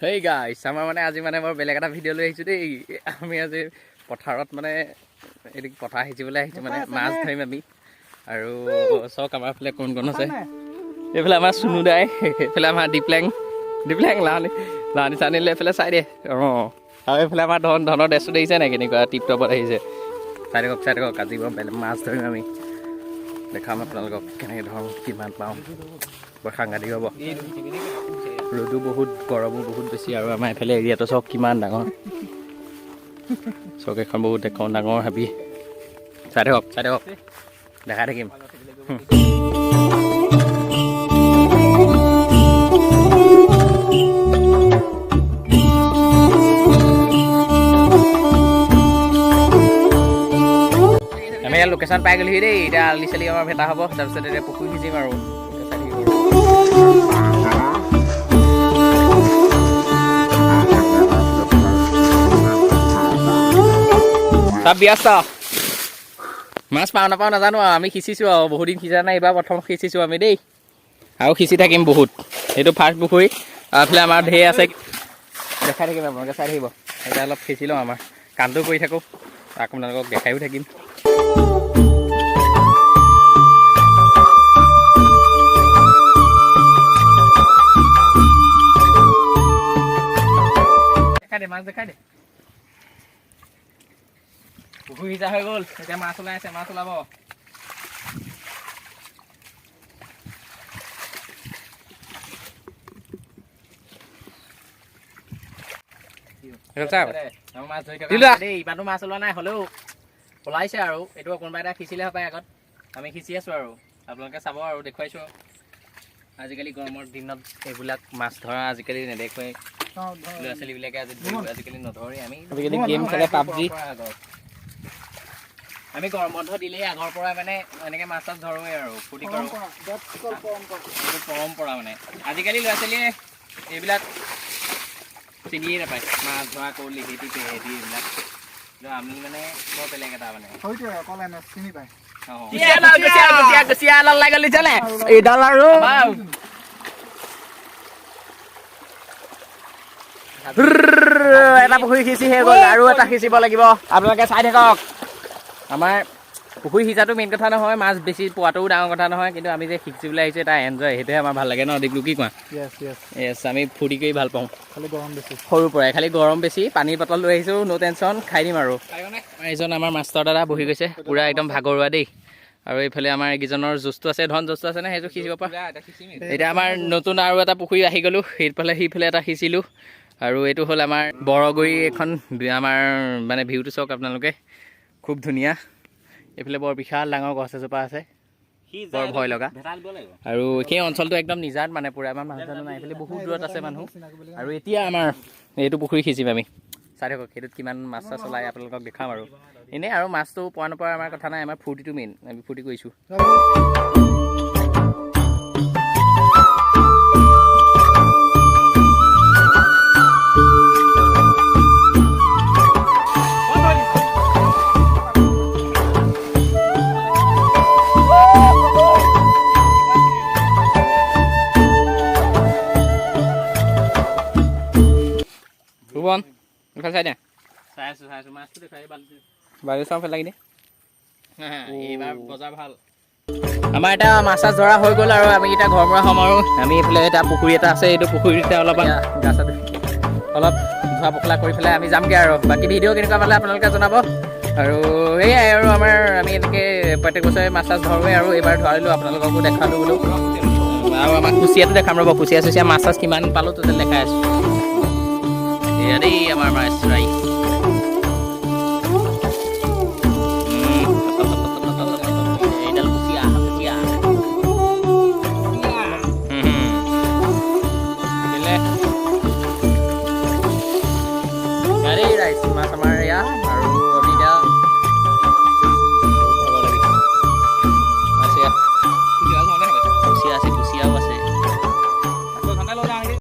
Hey guys, আমাৰ মানে আজি মানে মই বেলেগ এটা ভিডিঅ' লৈ আহিছোঁ দেই। আমি আজি পথাৰত মানে এদিন পথাৰ সিঁচিবলৈ আহিছোঁ মানে মাছ ধৰিম আমি। আৰু চাওক আমাৰ ফালে কোন কোন আছে। এইফালে আমাৰ চুনু দাই, এইফালে আমাৰ ডিপ্লেং লাহনি চানিলে এইফালে চাই দে। অঁ আৰু এইফালে আমাৰ ধনৰ ড্ৰেছটো দেখিছে নাই কেনেকুৱা টিপ টপত আহিছে। চাই থাকক আজি মাছ ধৰিম আমি। দেখাম আপোনালোকক কেনেকৈ ধৰোঁ কিমান পাওঁ। বৰ সাংঘাতিক হ'ব। ৰ'দো বহুত গৰমো বহুত বেছি আৰু আমাৰ এইফালে এৰিয়াটো চাওক কিমান ডাঙৰ। চক এখন বহুত এখন ডাঙৰ হাবি। চাই থাকক দেখাই থাকিম। আমি এতিয়া লোকেশ্যন পাই গ'লোহি দেই। এতিয়া আলি চালি আমাৰ ভেটা হ'ব, তাৰপিছত এতিয়া পুখুৰী সিঁচিম আৰু চব ব্যস্ত। মাছ পাওঁ নাপাওঁ নাজানো আৰু আমি সিঁচিছোঁ আৰু বহুত দিন সিঁচা নাই, এইবাৰ প্ৰথম সিঁচিছোঁ আমি দেই। আৰু সিঁচি থাকিম বহুত। এইটো ফাৰ্ষ্ট পুখুৰী। এইফালে আমাৰ ঢেৰ আছে, দেখাই থাকিম আপোনালোকে চাই থাকিব। এতিয়া অলপ সিঁচি লওঁ, আমাৰ কামটো কৰি থাকোঁ, আপোনালোকক দেখাইও থাকিম। মাছ দেখাই দে। পুখুৰী সিঁচা হৈ গ'ল, এতিয়া মাছ ওলাই আছে, মাছ ওলাব। ইমানো মাছ ওলোৱা নাই, হ'লেও ওলাইছে আৰু এইটো কোনোবা এটা সিঁচিলে হপায় আগত। আমি সিঁচি আছোঁ আৰু আপোনালোকে চাব আৰু দেখুৱাইছোঁ। আজিকালি গৰমৰ দিনত এইবিলাক মাছ ধৰা আজিকালি নেদেখুৱাই। ল'ৰা ছোৱালীবিলাকে আজিকালি নধৰে। আমি আজিকালি গেম খেলে পাবজি। আমি গৰম বন্ধ দিলেই আগৰ পৰা মানে এনেকৈ মাছ চাছ ধৰোঁৱেই আৰু ফূৰ্তি কৰোঁ। এইটো পৰম্পৰা মানে। আজিকালি ল'ৰা ছোৱালীয়ে এইবিলাক চিনিয়ে নাপায়, মাছ ধৰা আকৌ লিহিটি পেহেটি এইবিলাক। কিন্তু আমি মানে বৰ বেলেগ এটা মানে চিনি পায়। এটা পুখুৰী সিঁচি হৈ গ'ল, আৰু এটা সিঁচিব লাগিব। আপোনালোকে চাই থাকক। আমাৰ পুখুৰী সিঁচাটো মেইন কথা নহয়, মাছ বেছি পোৱাটোও ডাঙৰ কথা নহয়, কিন্তু আমি যে সিঁচিবলৈ আহিছোঁ এটা এনজয়, সেইটোহে আমাৰ ভাল লাগে ন। দিগলো কি কোৱা? য়েছ, আমি ফূৰ্তি কৰি ভাল পাওঁ। খালি গৰম বেছি, সৰুৰ পৰাই খালি গৰম বেছি। পানীৰ বটল লৈ আহিছোঁ, ন' টেনশ্যন, খাই দিম আৰু। এইজন আমাৰ মাষ্টৰ দাদা বহি গৈছে, পূৰা একদম ভাগৰুৱা দেই। আৰু এইফালে আমাৰ এইকেইজনৰ জোচটো আছে, জোচটো আছে নে সেইটো সিঁচিব পৰা। এতিয়া আমাৰ নতুন আৰু এটা পুখুৰী আহি গ'লোঁ, সিফালে এটা সিঁচিলোঁ। আৰু এইটো হ'ল আমাৰ বৰগুৰি। এখন আমাৰ মানে ভিউটো চাওক আপোনালোকে, খুব ধুনীয়া। এইফালে বৰ বিশাল ডাঙৰ গছ এজোপা আছে, বৰ ভয় লগা। আৰু সেই অঞ্চলটো একদম নিজান মানে পূৰা, আমাৰ মানুহ জানো নাই, এইফালে বহুত দূৰত আছে মানুহ। আৰু এতিয়া আমাৰ এইটো পুখুৰী সিঁচিম আমি। চাই থাকক সেইটোত কিমান মাছ চাছ ওলাই, আপোনালোকক দেখাম আৰু। এনেই আৰু মাছটো পোৱা নপৰা আমাৰ কথা নাই, আমাৰ ফূৰ্তিটো মেইন, আমি ফূৰ্তি কৰিছোঁ। চাই আছোঁ মাছটো দেখাই বালি চাওঁ লাগি দিয়ে। এইবাৰ বজাৰ ভাল। আমাৰ এতিয়া মাছ চাছ ধৰা হৈ গ'ল আৰু আমি এতিয়া ঘৰৰ পৰা হ'ম আৰু। আমি এইফালে এটা পুখুৰী এটা আছে, এইটো পুখুৰীতে অলপ গা চা অলপ ধোৱা পখলা কৰি পেলাই আমি যামগৈ আৰু। বাকী ভিডিঅ' কেনেকুৱা পালে আপোনালোকে জনাব। আৰু সেয়াই আৰু আমি এনেকৈ প্ৰত্যেক বছৰে মাছ চাছ ধৰোঁৱেই আৰু এইবাৰ ধৰিলোঁ, আপোনালোককো দেখালোঁ বোলো। আৰু আমাক কুচিয়াটো দেখাম ৰ'ব, কুচিয়া মাছ চাছ কিমান পালোঁ টোটেল দেখাই আছোঁ। এয়া দেই আমাৰ মাছ ফ্ৰাই। এইডাল কুচিয়া ৰাইচ মাছ আমাৰ